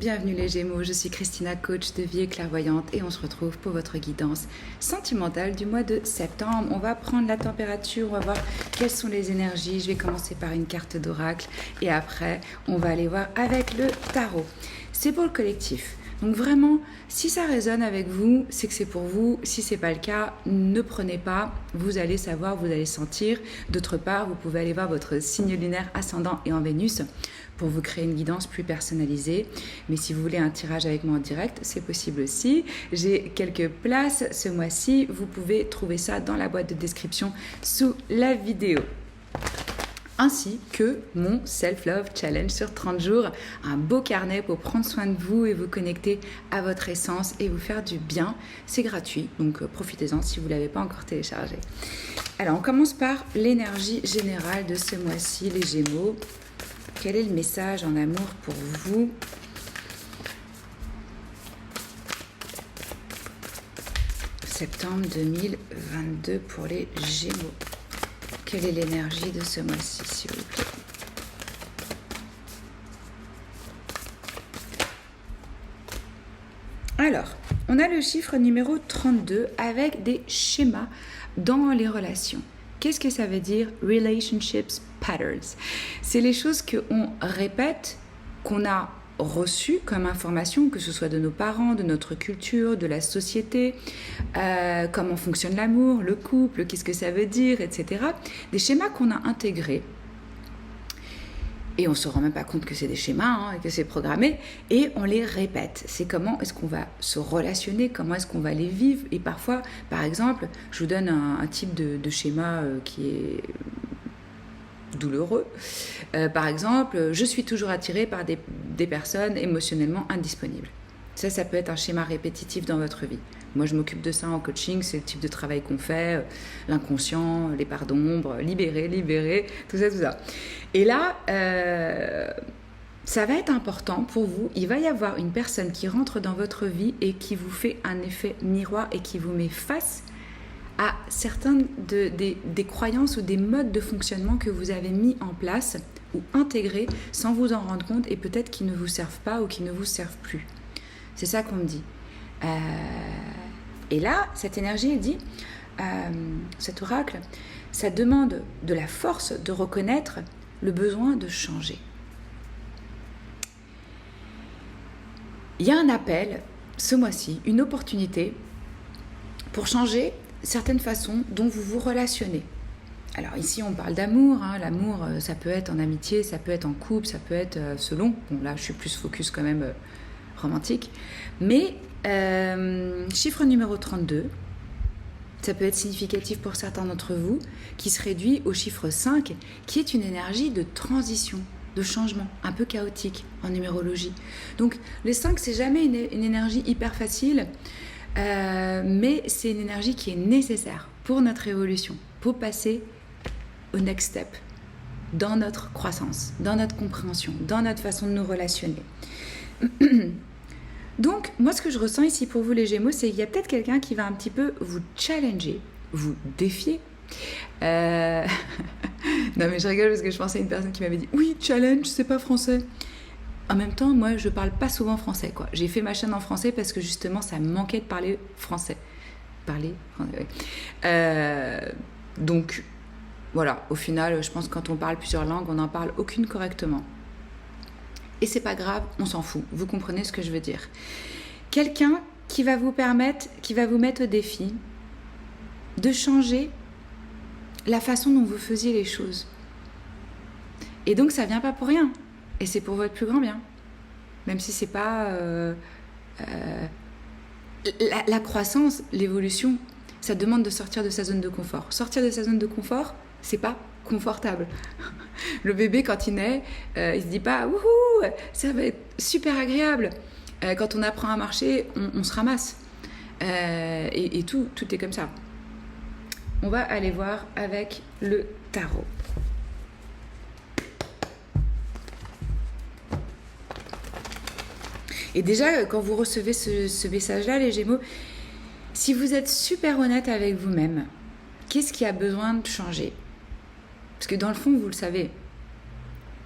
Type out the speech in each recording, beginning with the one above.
Bienvenue les Gémeaux, je suis Christina, coach de vie et clairvoyante et on se retrouve pour votre guidance sentimentale du mois de septembre. On va prendre la température, on va voir quelles sont les énergies. Je vais commencer par une carte d'oracle et après on va aller voir avec le tarot. C'est pour le collectif. Donc vraiment, si ça résonne avec vous, c'est que c'est pour vous. Si ce n'est pas le cas, ne prenez pas. Vous allez savoir, vous allez sentir. D'autre part, vous pouvez aller voir votre signe lunaire ascendant et en Vénus pour vous créer une guidance plus personnalisée. Mais si vous voulez un tirage avec moi en direct, c'est possible aussi. J'ai quelques places ce mois-ci. Vous pouvez trouver ça dans la boîte de description sous la vidéo. Ainsi que mon Self-Love Challenge sur 30 jours, un beau carnet pour prendre soin de vous et vous connecter à votre essence et vous faire du bien. C'est gratuit, donc profitez-en si vous ne l'avez pas encore téléchargé. Alors, on commence par l'énergie générale de ce mois-ci, les Gémeaux. Quel est le message en amour pour vous ? Septembre 2022 pour les Gémeaux. Quelle est l'énergie de ce mois-ci, s'il vous plaît? Alors, on a le chiffre numéro 32 avec des schémas dans les relations. Qu'est-ce que ça veut dire? Relationships patterns. C'est les choses qu'on répète, qu'on a reçues comme information, que ce soit de nos parents, de notre culture, de la société, comment fonctionne l'amour, le couple, qu'est-ce que ça veut dire, etc. Des schémas qu'on a intégrés. Et on ne se rend même pas compte que c'est des schémas, que c'est programmé, et on les répète. C'est comment est-ce qu'on va se relationner, comment est-ce qu'on va les vivre. Et parfois, par exemple, je vous donne un type de schéma qui est douloureux. Par exemple, je suis toujours attirée par des personnes émotionnellement indisponibles. Ça peut être un schéma répétitif dans votre vie. Moi, je m'occupe de ça en coaching, c'est le type de travail qu'on fait, l'inconscient, les parts d'ombre, libérer, tout ça. Et là, ça va être important pour vous. Il va y avoir une personne qui rentre dans votre vie et qui vous fait un effet miroir et qui vous met face à certaines des croyances ou des modes de fonctionnement que vous avez mis en place ou intégrés sans vous en rendre compte et peut-être qui ne vous servent pas ou qui ne vous servent plus. C'est ça qu'on me dit. Et là, cette énergie, elle dit, cet oracle, ça demande de la force de reconnaître le besoin de changer. Il y a un appel, ce mois-ci, une opportunité pour changer certaines façons dont vous vous relationnez. Alors ici, on parle d'amour. L'amour, ça peut être en amitié, ça peut être en couple, ça peut être selon. Bon, là, je suis plus focus quand même romantique. Mais chiffre numéro 32, ça peut être significatif pour certains d'entre vous, qui se réduit au chiffre 5, qui est une énergie de transition, de changement, un peu chaotique en numérologie. Donc, les 5, c'est jamais une énergie hyper facile, mais c'est une énergie qui est nécessaire pour notre évolution, pour passer au next step, dans notre croissance, dans notre compréhension, dans notre façon de nous relationner. Donc, moi, ce que je ressens ici pour vous, les Gémeaux, c'est qu'il y a peut-être quelqu'un qui va un petit peu vous challenger, vous défier. Non, mais je rigole parce que je pensais à une personne qui m'avait dit « Oui, challenge, c'est pas français ». En même temps, moi, je parle pas souvent français, quoi. J'ai fait ma chaîne en français parce que, justement, ça me manquait de parler français. Donc, voilà, au final, je pense que quand on parle plusieurs langues, on n'en parle aucune correctement. Et c'est pas grave, on s'en fout. Vous comprenez ce que je veux dire. Quelqu'un qui va vous mettre au défi de changer la façon dont vous faisiez les choses. Et donc, ça vient pas pour rien. Et c'est pour votre plus grand bien. Même si c'est pas... la croissance, l'évolution, ça demande de sortir de sa zone de confort. Sortir de sa zone de confort, c'est pas confortable. Le bébé, quand il naît, il se dit pas « Wouhou, ça va être super agréable ». Quand on apprend à marcher, on se ramasse. Et tout est comme ça. On va aller voir avec le tarot. Et déjà, quand vous recevez ce message-là, les Gémeaux, si vous êtes super honnête avec vous-même, qu'est-ce qui a besoin de changer ? Parce que dans le fond, vous le savez.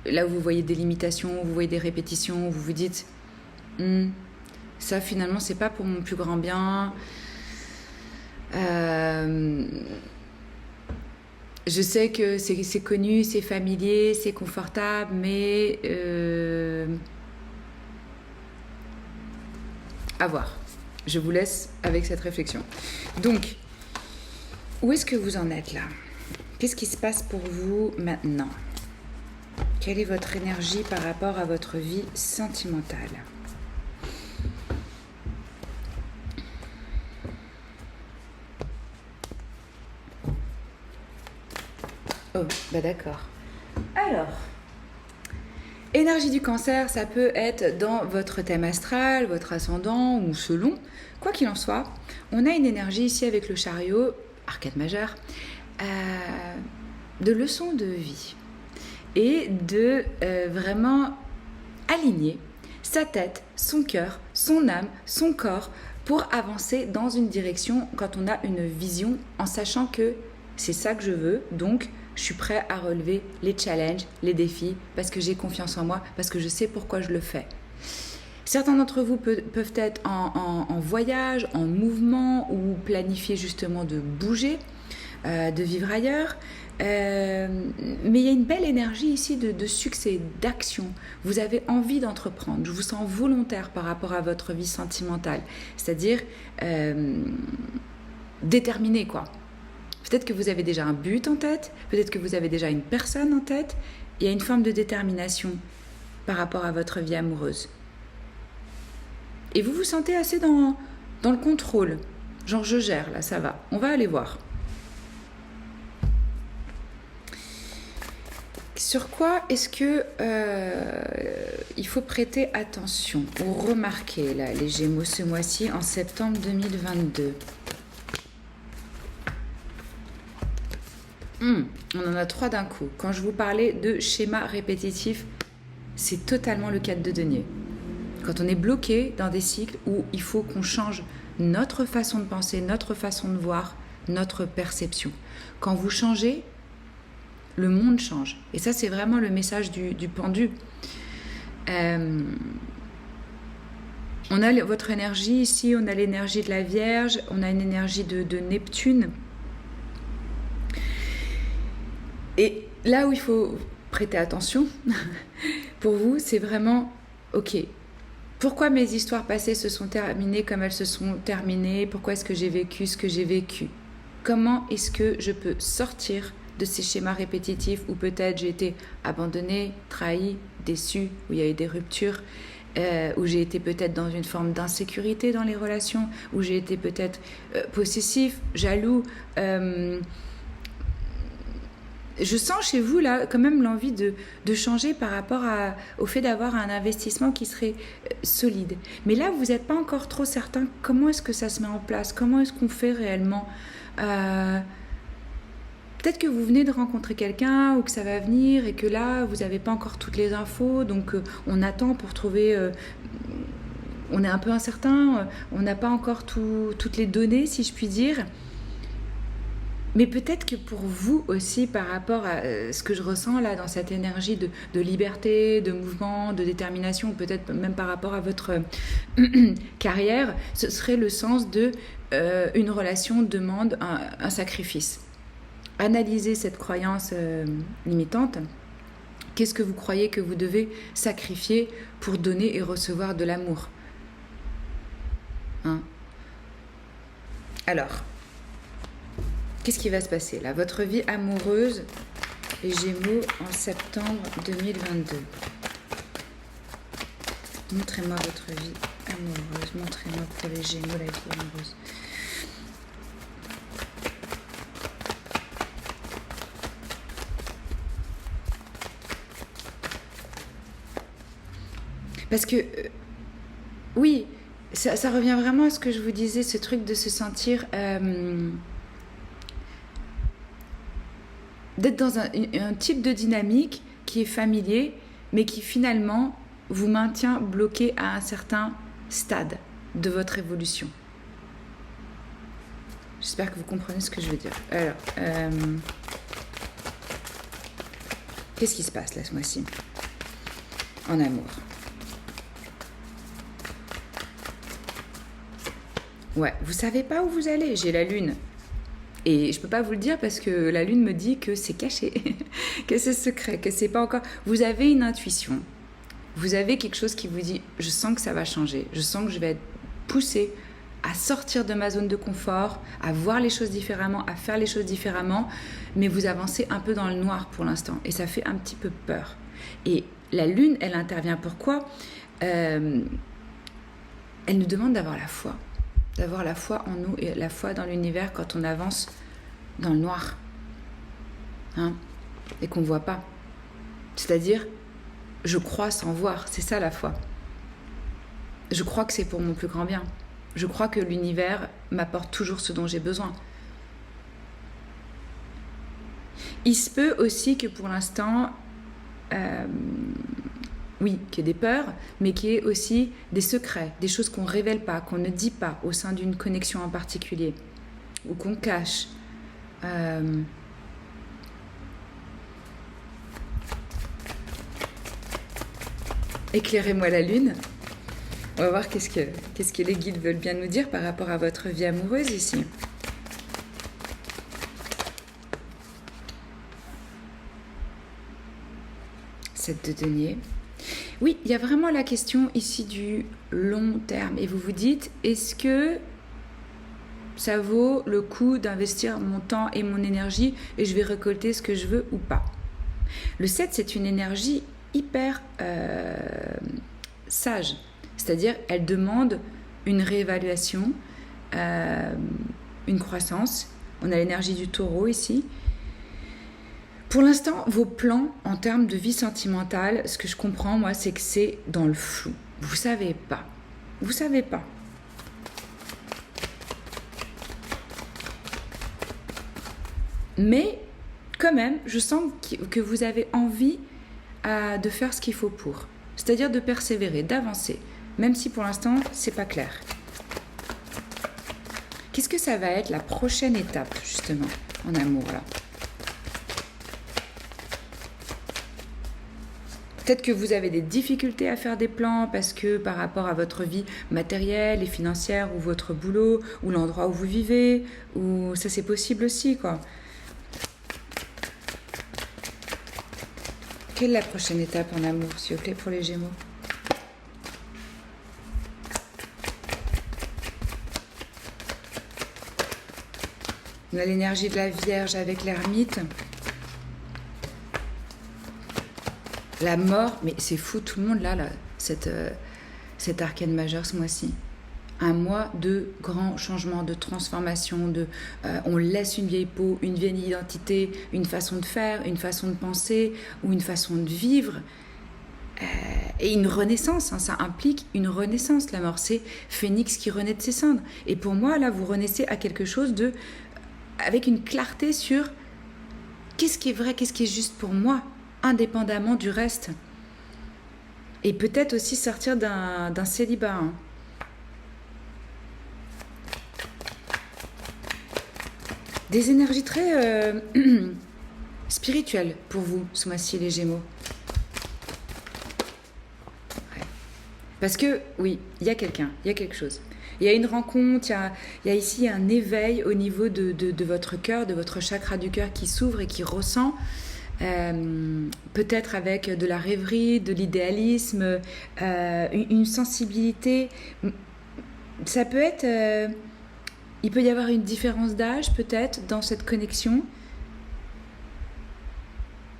Là où vous voyez des limitations, vous voyez des répétitions, vous vous dites Ça, finalement, c'est pas pour mon plus grand bien. Je sais que c'est connu, c'est familier, c'est confortable, mais à voir. Je vous laisse avec cette réflexion. Donc, où est-ce que vous en êtes là? Qu'est-ce qui se passe pour vous maintenant? Quelle est votre énergie par rapport à votre vie sentimentale? Oh, bah d'accord. Alors, énergie du cancer, ça peut être dans votre thème astral, votre ascendant ou selon. Quoi qu'il en soit, on a une énergie ici avec le chariot, arcade majeur, de leçon de vie et de vraiment aligner sa tête, son cœur, son âme, son corps pour avancer dans une direction quand on a une vision en sachant que c'est ça que je veux, donc je suis prêt à relever les challenges, les défis, parce que j'ai confiance en moi, parce que je sais pourquoi je le fais. Certains d'entre vous peuvent être en voyage, en mouvement ou planifier justement de bouger, de vivre ailleurs. Mais il y a une belle énergie ici de succès, d'action. Vous avez envie d'entreprendre. Je vous sens volontaire par rapport à votre vie sentimentale. C'est-à-dire déterminé, quoi. Peut-être que vous avez déjà un but en tête, peut-être que vous avez déjà une personne en tête. Il y a une forme de détermination par rapport à votre vie amoureuse. Et vous vous sentez assez dans le contrôle. Genre, je gère, là, ça va. On va aller voir. Sur quoi est-ce que il faut prêter attention ou remarquer, là, les Gémeaux ce mois-ci, en septembre 2022 ? On en a 3 d'un coup. Quand je vous parlais de schéma répétitif, c'est totalement le cas de denier. Quand on est bloqué dans des cycles où il faut qu'on change notre façon de penser, notre façon de voir, notre perception. Quand vous changez, le monde change. Et ça, c'est vraiment le message du pendu. On a votre énergie ici, on a l'énergie de la Vierge, on a une énergie de Neptune. Et là où il faut prêter attention, pour vous, c'est vraiment, ok, pourquoi mes histoires passées se sont terminées comme elles se sont terminées? Pourquoi est-ce que j'ai vécu ce que j'ai vécu? Comment est-ce que je peux sortir de ces schémas répétitifs où peut-être j'ai été abandonnée, trahie, déçue, où il y a eu des ruptures, où j'ai été peut-être dans une forme d'insécurité dans les relations, où j'ai été peut-être possessif, jaloux, je sens chez vous là quand même l'envie de changer par rapport au fait d'avoir un investissement qui serait solide. Mais là, vous n'êtes pas encore trop certain comment est-ce que ça se met en place, comment est-ce qu'on fait réellement. Peut-être que vous venez de rencontrer quelqu'un ou que ça va venir et que là, vous n'avez pas encore toutes les infos, donc on attend pour trouver... on est un peu incertain, on n'a pas encore toutes les données, si je puis dire. Mais peut-être que pour vous aussi, par rapport à ce que je ressens là dans cette énergie de liberté, de mouvement, de détermination, ou peut-être même par rapport à votre carrière, ce serait le sens de une relation demande un sacrifice. Analysez cette croyance limitante. Qu'est-ce que vous croyez que vous devez sacrifier pour donner et recevoir de l'amour, hein? Alors, qu'est-ce qui va se passer là? Votre vie amoureuse, les Gémeaux, en septembre 2022. Montrez-moi votre vie amoureuse. Montrez-moi pour les Gémeaux la vie amoureuse. Parce que, oui, ça revient vraiment à ce que je vous disais, ce truc de se sentir... d'être dans un type de dynamique qui est familier, mais qui finalement vous maintient bloqué à un certain stade de votre évolution. J'espère que vous comprenez ce que je veux dire. Alors, qu'est-ce qui se passe là ce mois-ci en amour? Ouais, vous savez pas où vous allez. J'ai la lune. Et je peux pas vous le dire parce que la lune me dit que c'est caché, que c'est secret, que c'est pas encore. Vous avez une intuition. Vous avez quelque chose qui vous dit, je sens que ça va changer. Je sens que je vais être poussée à sortir de ma zone de confort, à voir les choses différemment, à faire les choses différemment. Mais vous avancez un peu dans le noir pour l'instant. Et ça fait un petit peu peur. Et la lune, elle intervient pourquoi elle nous demande d'avoir la foi. D'avoir la foi en nous et la foi dans l'univers quand on avance dans le noir. Et qu'on ne voit pas. C'est-à-dire, je crois sans voir. C'est ça la foi. Je crois que c'est pour mon plus grand bien. Je crois que l'univers m'apporte toujours ce dont j'ai besoin. Il se peut aussi que pour l'instant, oui, qu'il y ait des peurs, mais qu'il y ait aussi des secrets, des choses qu'on ne révèle pas, qu'on ne dit pas au sein d'une connexion en particulier, ou qu'on cache. Éclairez-moi la lune. On va voir qu'est-ce que les guides veulent bien nous dire par rapport à votre vie amoureuse ici. Sept de denier. Oui, il y a vraiment la question ici du long terme. Et vous vous dites, est-ce que ça vaut le coup d'investir mon temps et mon énergie et je vais récolter ce que je veux ou pas? Le 7, c'est une énergie hyper sage. C'est-à-dire, elle demande une réévaluation, une croissance. On a l'énergie du taureau ici. Pour l'instant, vos plans en termes de vie sentimentale, ce que je comprends, moi, c'est que c'est dans le flou. Vous savez pas. Vous savez pas. Mais, quand même, je sens que vous avez envie de faire ce qu'il faut pour. C'est-à-dire de persévérer, d'avancer. Même si pour l'instant, c'est pas clair. Qu'est-ce que ça va être la prochaine étape, justement, en amour, là? Peut-être que vous avez des difficultés à faire des plans parce que par rapport à votre vie matérielle et financière ou votre boulot ou l'endroit où vous vivez, ou ça c'est possible aussi, quoi. Quelle est la prochaine étape en amour, s'il vous plaît, pour les Gémeaux? On a l'énergie de la Vierge avec l'ermite. La mort, mais c'est fou, tout le monde là cet arcane majeur ce mois-ci. Un mois de grands changements, de transformation, on laisse une vieille peau, une vieille identité, une façon de faire, une façon de penser ou une façon de vivre. Et une renaissance, ça implique une renaissance, la mort. C'est Phénix qui renaît de ses cendres. Et pour moi, là, vous renaissez à quelque chose avec une clarté sur qu'est-ce qui est vrai, qu'est-ce qui est juste pour moi, indépendamment du reste. Et peut-être aussi sortir d'un célibat. Des énergies très spirituelles pour vous, ce mois-ci, les Gémeaux. Ouais. Parce que, oui, il y a quelqu'un, il y a quelque chose. Il y a une rencontre, il y a ici un éveil au niveau de votre cœur, de votre chakra du cœur qui s'ouvre et qui ressent. Peut-être avec de la rêverie, de l'idéalisme, une sensibilité. Ça peut être... il peut y avoir une différence d'âge peut-être dans cette connexion.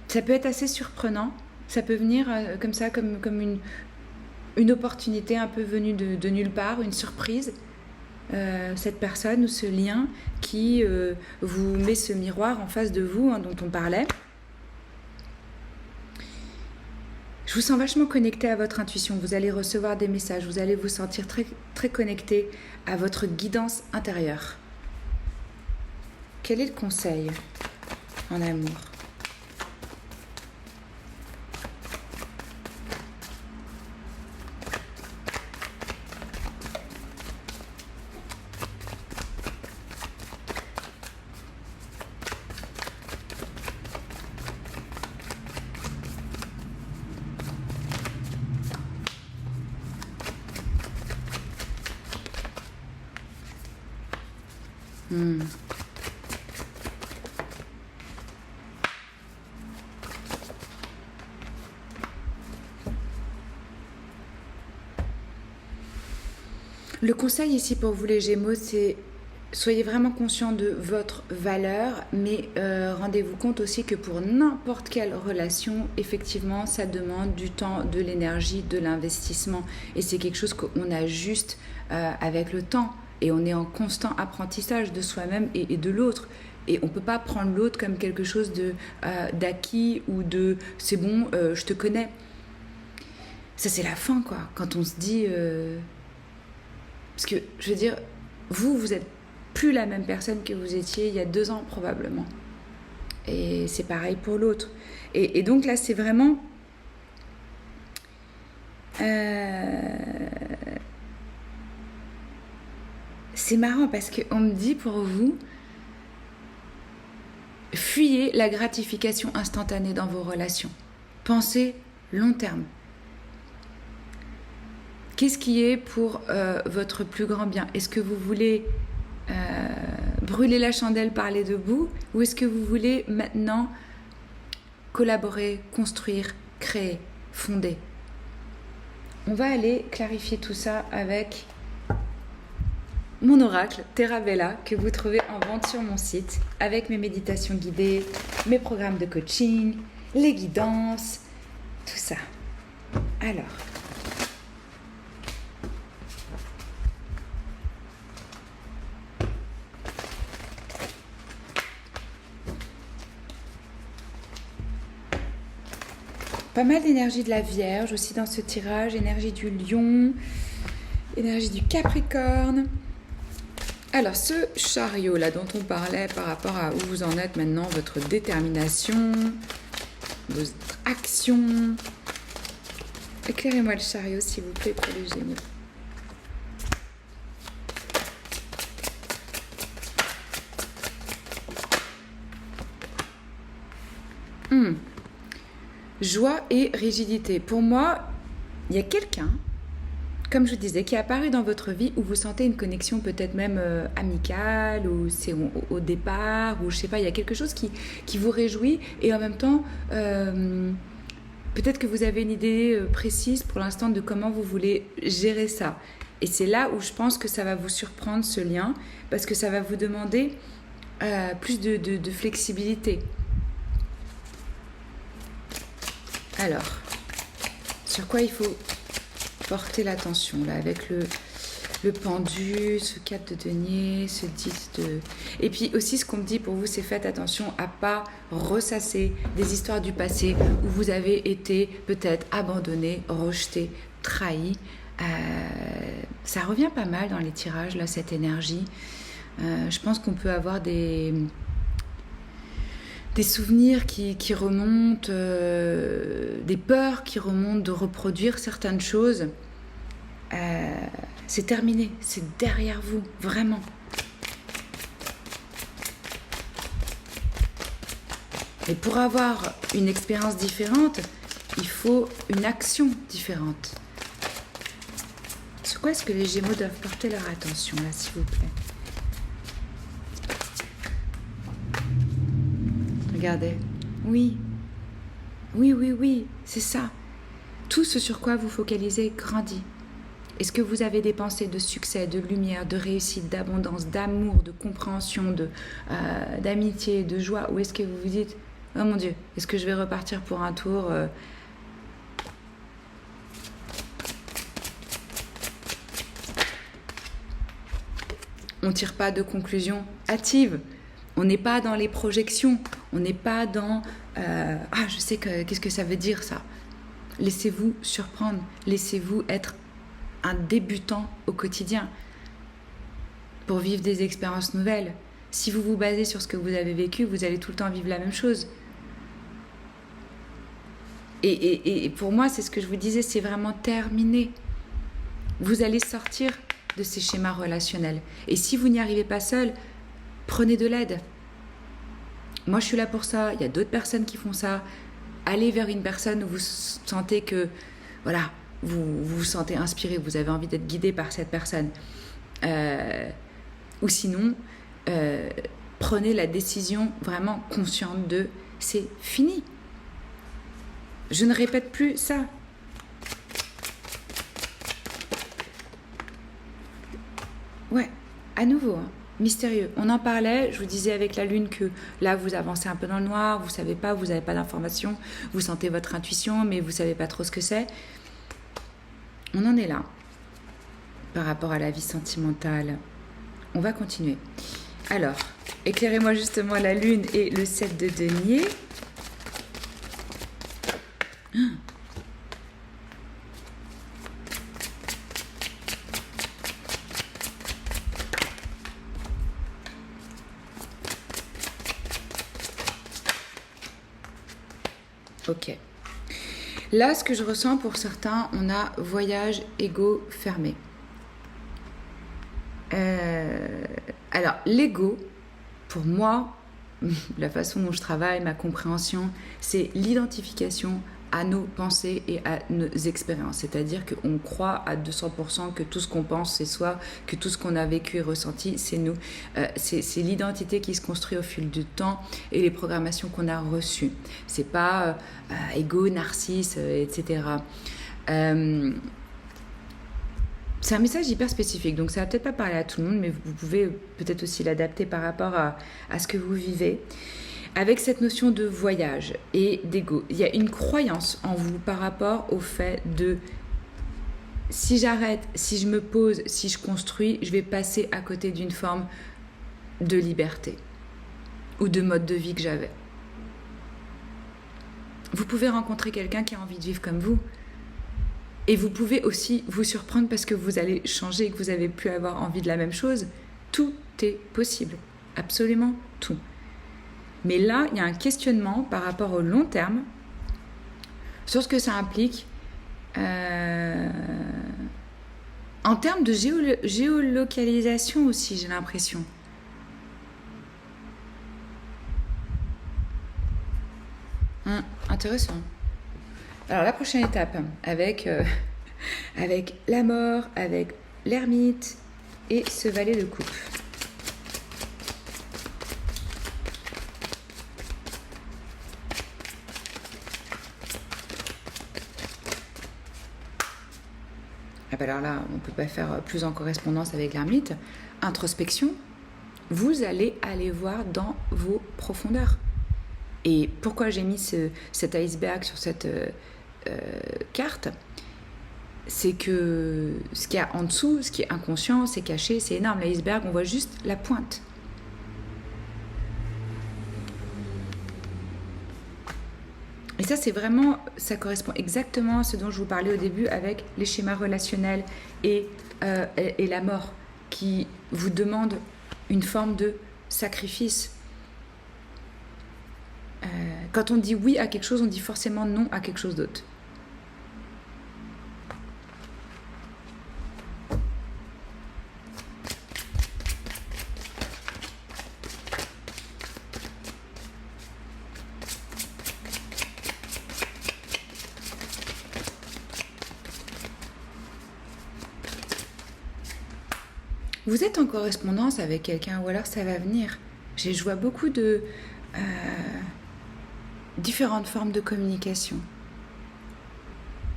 Ça peut être assez surprenant. Ça peut venir comme ça, comme une opportunité un peu venue de nulle part, une surprise. Cette personne ou ce lien qui vous met ce miroir en face de vous, dont on parlait. Je vous sens vachement connecté à votre intuition. Vous allez recevoir des messages. Vous allez vous sentir très, très connecté à votre guidance intérieure. Quel est le conseil en amour ? Hmm. Le conseil ici pour vous les Gémeaux, c'est soyez vraiment conscient de votre valeur, mais rendez-vous compte aussi que pour n'importe quelle relation, effectivement, ça demande du temps, de l'énergie, de l'investissement. Et c'est quelque chose qu'on ajuste avec le temps. Et on est en constant apprentissage de soi-même et de l'autre. Et on ne peut pas prendre l'autre comme quelque chose d'acquis ou de « c'est bon, je te connais ». Ça, c'est la fin, quoi. Quand on se dit... Parce que, je veux dire, vous êtes plus la même personne que vous étiez il y a 2 ans, probablement. Et c'est pareil pour l'autre. Et donc là, c'est vraiment... C'est marrant parce qu'on me dit pour vous, fuyez la gratification instantanée dans vos relations. Pensez long terme. Qu'est-ce qui est pour votre plus grand bien? Est-ce que vous voulez brûler la chandelle par les 2 bouts ou est-ce que vous voulez maintenant collaborer, construire, créer, fonder? On va aller clarifier tout ça avec mon oracle Terra Bella que vous trouvez en vente sur mon site avec mes méditations guidées, mes programmes de coaching, les guidances, tout ça. Alors... Pas mal d'énergie de la Vierge aussi dans ce tirage, énergie du Lion, énergie du Capricorne. Alors ce chariot là dont on parlait par rapport à où vous en êtes maintenant, votre détermination, votre action. Éclairez-moi le chariot s'il vous plaît pour les Gémeaux. Joie et rigidité. Pour moi, il y a quelqu'un, comme je disais, qui est apparu dans votre vie où vous sentez une connexion peut-être même amicale, ou c'est au départ, ou je sais pas, il y a quelque chose qui vous réjouit et en même temps, peut-être que vous avez une idée précise pour l'instant de comment vous voulez gérer ça. Et c'est là où je pense que ça va vous surprendre ce lien, parce que ça va vous demander plus de flexibilité. Alors, sur quoi il faut porter l'attention là avec le pendu, ce 4 de denier, ce 10 de... Et puis aussi ce qu'on me dit pour vous, c'est faites attention à pas ressasser des histoires du passé où vous avez été peut-être abandonné, rejeté, trahi. Ça revient pas mal dans les tirages là, cette énergie. Je pense qu'on peut avoir des souvenirs qui remontent, des peurs qui remontent de reproduire certaines choses. C'est terminé, c'est derrière vous, vraiment. Et pour avoir une expérience différente, il faut une action différente. Sur quoi est-ce que les Gémeaux doivent porter leur attention, là, s'il vous plaît? Regardez. Oui. Oui, c'est ça. Tout ce sur quoi vous focalisez grandit. Est-ce que vous avez des pensées de succès, de lumière, de réussite, d'abondance, d'amour, de compréhension, d'amitié, de joie? Ou est-ce que vous vous dites, oh mon Dieu, est-ce que je vais repartir pour un tour On ne tire pas de conclusion hâtive. On n'est pas dans les projections. On n'est pas dans je sais qu'est-ce que ça veut dire ça. Laissez-vous surprendre. Laissez-vous être un débutant au quotidien pour vivre des expériences nouvelles. Si vous vous basez sur ce que vous avez vécu, vous allez tout le temps vivre la même chose. Et pour moi, c'est ce que je vous disais, c'est vraiment terminé. Vous allez sortir de ces schémas relationnels. Et si vous n'y arrivez pas seul, prenez de l'aide. Moi, je suis là pour ça. Il y a d'autres personnes qui font ça. Allez vers une personne où vous sentez que, voilà, vous vous sentez inspiré, vous avez envie d'être guidé par cette personne. Ou sinon, prenez la décision vraiment consciente de c'est fini. Je ne répète plus ça. Ouais, à nouveau, hein, mystérieux. On en parlait, je vous disais avec la lune que là vous avancez un peu dans le noir, vous savez pas, vous n'avez pas d'informations, vous sentez votre intuition, mais vous savez pas trop ce que c'est. On en est là par rapport à la vie sentimentale. On va continuer. Alors, éclairez-moi justement la lune et le 7 de denier. Ok. Là, ce que je ressens pour certains, on a voyage, ego, fermé. Alors, l'ego, pour moi, la façon dont je travaille, ma compréhension, c'est l'identification à nos pensées et à nos expériences. C'est-à-dire qu'on croit à 200% que tout ce qu'on pense, c'est soi, que tout ce qu'on a vécu et ressenti, c'est nous. C'est l'identité qui se construit au fil du temps et les programmations qu'on a reçues. C'est pas égo, narcisse, etc. C'est un message hyper spécifique, donc ça va peut-être pas parler à tout le monde, mais vous pouvez peut-être aussi l'adapter par rapport à ce que vous vivez. Avec cette notion de voyage et d'ego, il y a une croyance en vous par rapport au fait de si j'arrête, si je me pose, si je construis, je vais passer à côté d'une forme de liberté ou de mode de vie que j'avais. Vous pouvez rencontrer quelqu'un qui a envie de vivre comme vous. Et vous pouvez aussi vous surprendre parce que vous allez changer et que vous avez pu avoir envie de la même chose. Tout est possible. Absolument tout. Mais là, il y a un questionnement par rapport au long terme sur ce que ça implique en termes de géolocalisation aussi, j'ai l'impression. Intéressant. Alors la prochaine étape, avec la mort, avec l'ermite et ce valet de coupe. Ah ben alors là, on ne peut pas faire plus en correspondance avec l'ermite. Introspection, vous allez aller voir dans vos profondeurs. Et pourquoi j'ai mis cet iceberg sur cette carte, c'est que ce qu'il y a en dessous, ce qui est inconscient, c'est caché, c'est énorme. L'iceberg, on voit juste la pointe. Et ça, c'est vraiment, ça correspond exactement à ce dont je vous parlais au début avec les schémas relationnels et la mort qui vous demande une forme de sacrifice. Quand on dit oui à quelque chose, on dit forcément non à quelque chose d'autre. Vous êtes en correspondance avec quelqu'un ou alors ça va venir. Je vois beaucoup de différentes formes de communication.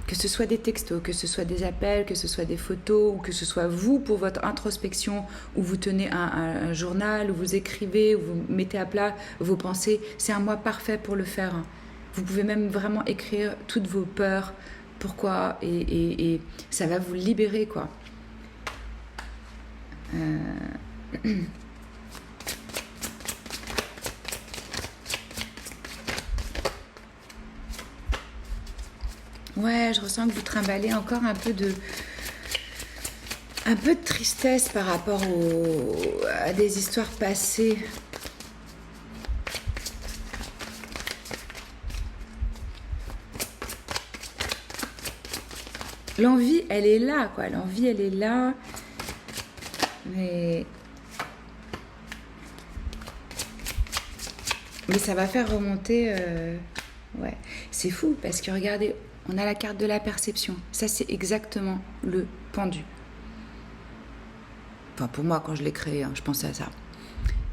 Que ce soit des textos, que ce soit des appels, que ce soit des photos, ou que ce soit vous pour votre introspection, où vous tenez un journal, où vous écrivez, où vous mettez à plat vos pensées. C'est un mois parfait pour le faire. Vous pouvez même vraiment écrire toutes vos peurs, pourquoi, et ça va vous libérer, quoi. Ouais, je ressens que vous trimballez encore un peu de tristesse par rapport à des histoires passées. L'envie, elle est là, quoi. L'envie, elle est là. Mais ça va faire remonter... Ouais, c'est fou parce que regardez, on a la carte de la perception. Ça, c'est exactement le pendu. Enfin, pour moi, quand je l'ai créé, je pensais à ça.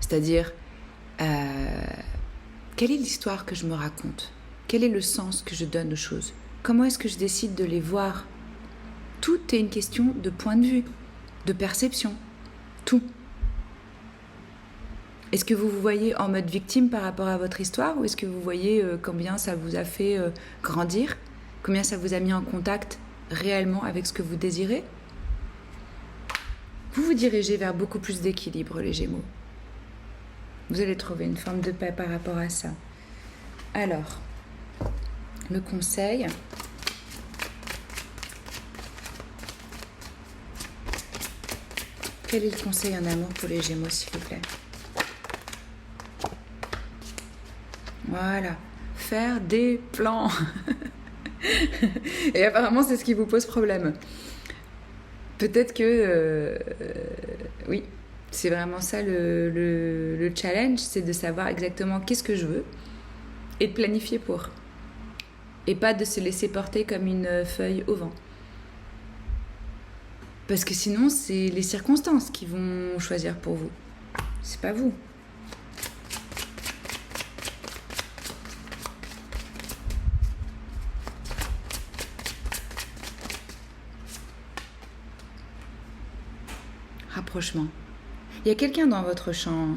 C'est-à-dire, quelle est l'histoire que je me raconte? Quel est le sens que je donne aux choses? Comment est-ce que je décide de les voir? Tout est une question de point de vue, de perception. Tout. Est-ce que vous vous voyez en mode victime par rapport à votre histoire ou est-ce que vous voyez combien ça vous a fait grandir? Combien ça vous a mis en contact réellement avec ce que vous désirez? Vous vous dirigez vers beaucoup plus d'équilibre, les Gémeaux. Vous allez trouver une forme de paix par rapport à ça. Alors, le conseil. Quel est le conseil en amour pour les Gémeaux, s'il vous plaît? Voilà. Faire des plans. Et apparemment, c'est ce qui vous pose problème. Peut-être que... oui, c'est vraiment ça le challenge, c'est de savoir exactement qu'est-ce que je veux et de planifier pour. Et pas de se laisser porter comme une feuille au vent. Parce que sinon, c'est les circonstances qui vont choisir pour vous. C'est pas vous. Rapprochement. Il y a quelqu'un dans votre champ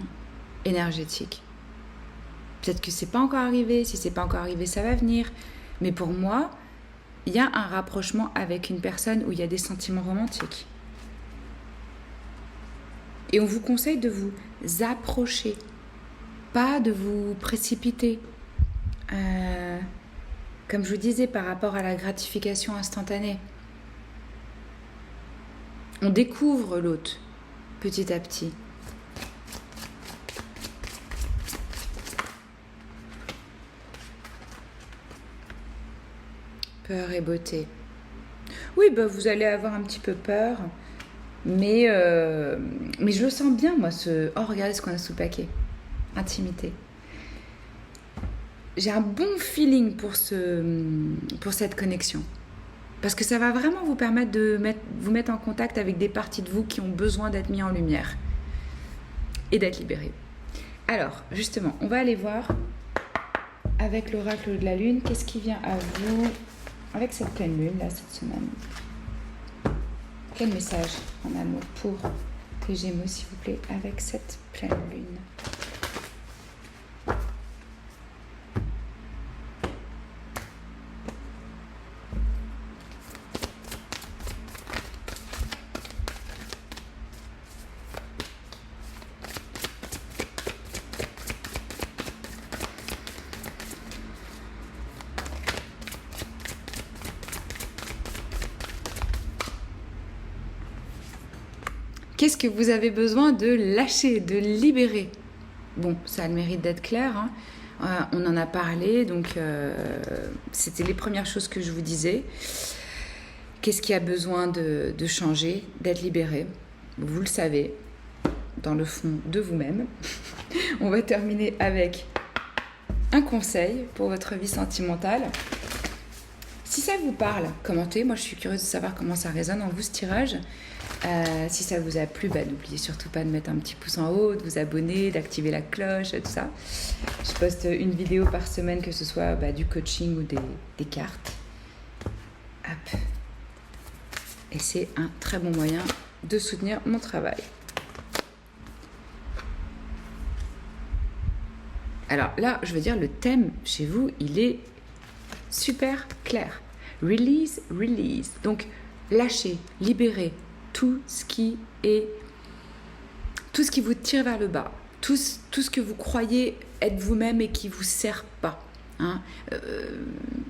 énergétique. Peut-être que c'est pas encore arrivé. Si c'est pas encore arrivé, ça va venir. Mais pour moi, il y a un rapprochement avec une personne où il y a des sentiments romantiques. Et on vous conseille de vous approcher, pas de vous précipiter. Comme je vous disais, par rapport à la gratification instantanée. On découvre l'autre petit à petit. Peur et beauté. Oui, vous allez avoir un petit peu peur, mais je le sens bien, moi, Oh, regardez ce qu'on a sous le paquet. Intimité. J'ai un bon feeling pour cette connexion. Parce que ça va vraiment vous permettre de vous mettre en contact avec des parties de vous qui ont besoin d'être mis en lumière et d'être libérées. Alors, justement, on va aller voir avec l'oracle de la Lune, qu'est-ce qui vient à vous avec cette pleine Lune, là, cette semaine. Quel message en amour pour les Gémeaux, s'il vous plaît, avec cette pleine Lune? Qu'est-ce que vous avez besoin de lâcher, de libérer? Bon, ça a le mérite d'être clair, hein. On en a parlé, donc c'était les premières choses que je vous disais. Qu'est-ce qui a besoin de changer, d'être libéré? Vous le savez, dans le fond de vous-même. On va terminer avec un conseil pour votre vie sentimentale. Si ça vous parle, commentez. Moi, je suis curieuse de savoir comment ça résonne en vous, ce tirage. Si ça vous a plu, n'oubliez surtout pas de mettre un petit pouce en haut, de vous abonner, d'activer la cloche, tout ça. Je poste une vidéo par semaine, que ce soit du coaching ou des cartes. Hop. Et c'est un très bon moyen de soutenir mon travail. Alors là, je veux dire, le thème chez vous, il est super clair. Release, release. Donc, lâchez, libérez tout ce qui vous tire vers le bas, tout ce que vous croyez être vous-même et qui vous sert pas, hein.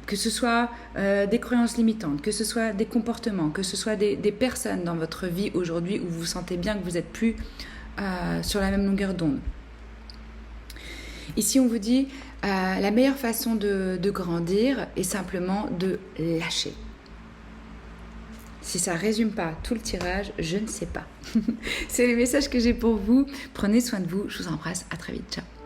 Que ce soit des croyances limitantes, que ce soit des comportements, que ce soit des personnes dans votre vie aujourd'hui où vous sentez bien que vous n'êtes plus sur la même longueur d'onde. Ici, on vous dit la meilleure façon de grandir est simplement de lâcher. Si ça ne résume pas tout le tirage, je ne sais pas. C'est les messages que j'ai pour vous. Prenez soin de vous. Je vous embrasse. À très vite. Ciao.